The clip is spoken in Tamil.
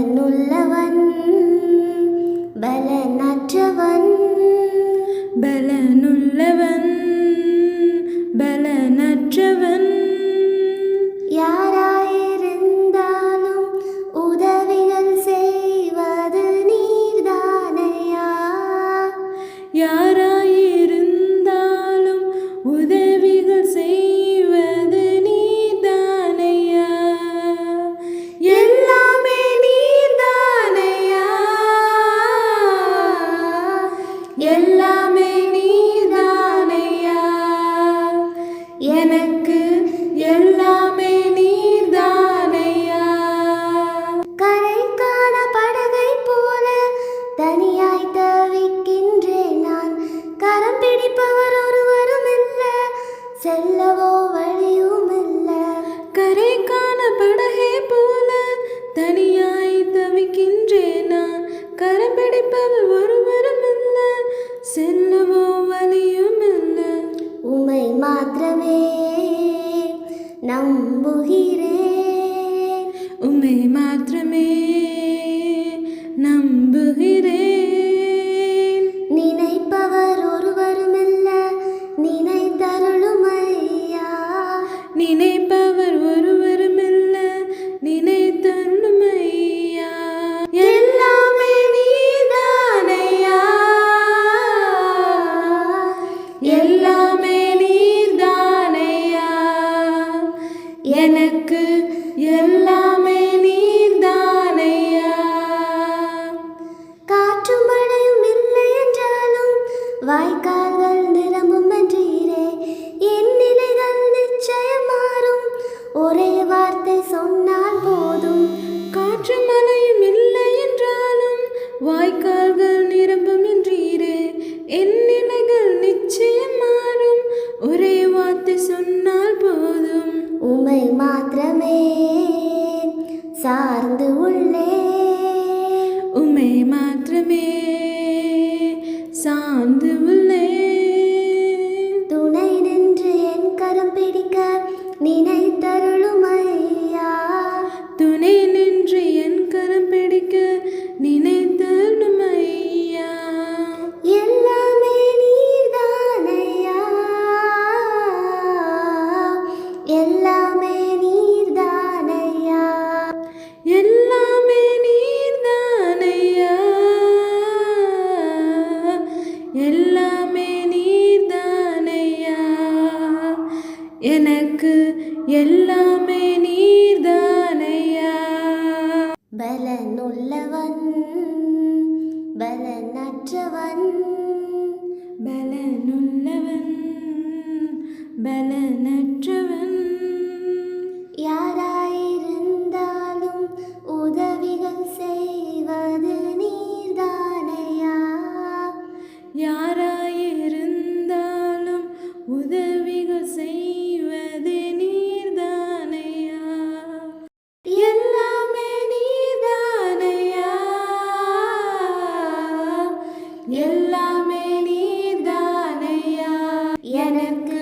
பலனுள்ளவன் பலனற்றவன், பலனுள்ளவன் பலனற்றவன், யாராயிருந்தாலும் உதவிகள் செய்வது நீர்தானையா. யாராயிருந்தாலும் உதவிகள் செய்வது நீர்தானையா. எல்லாமே நீர்தானையா, எல்லாமே நீர்தானையா. எனக்கு எல்லாமே நீர்தானையா. கரைக்கான படகை போல தனியாய் தவிக்கின்றேன் நான். கரம் பிடிப்பவர் ஒருவரும் இல்ல, செல்லவோ வழியும் இல்ல. கரைக்கான படகை போல தனியாய் தவிக்கின்றேன் நான். கரம் பிடிப்பவர் ஒருவரும் இல்ல, செல்லவோ வழியும் இல்ல. உமை மாத்திரமே நம்புகிறேன், உம்மை மாத்திரமே நம்புகிறேன். நினைப்பவர் ஒருவரும் இல்ல, நினைத்தருளும் ஐயா. நினைப்பவர் ஒருவரும் இல்ல, நினைத்தருளும் ஐயா. எல்லாமே நீர்தானையா, எல்லாமே நீர்தானையா. எனக்கு எல்லாமே நீர்தானையா. காற்றும் மழையும் இல்லை என்றாலும் வாய்க்கால்கள் நிரம்பும் என்றீரே. என் நிலைகள் நிச்சயம் மாறும், ஒரே வார்த்தை சொன்னால் போதும். காற்று மழையும் இல்லை என்றாலும் வாய்க்கால்கள் நிரம்பும் என்றீரே. என் நிலைகள் நிச்சயம் மாறும், ஒரே வார்த்தை சொன்னால் போதும். உமை மாத்திரமே சார்ந்து உள்ளேன், உம்மை மாத்திரமே சார்ந்து உள்ளேன். துணை நின்று என் கரம் பிடிக்க நினைத்தருளும் ஐயா. துணை நின்று என் கரம் பிடிக்க நினைத்தருளும் ஐயா. எல்லாமே நீர்தானையா, எல்லாமே நீர்தானையா. எல்லாமே நீர்தானையா, எல்லாமே நீர்தானையா. எனக்கு எல்லாமே நீர்தானையா. பலனுள்ளவன் பலனற்றவன், பலனுள்ளவன் பலனற்றவன், யாராயிருந்தாலும் உதவிகள் செய்வது நீர்தானையா. யாராயிருந்தாலும் உதவிகள் செய்வது நீர்தானையா. எல்லாமே நீர்தானையா, எல்லாமே நீர்தானையா. எனக்கு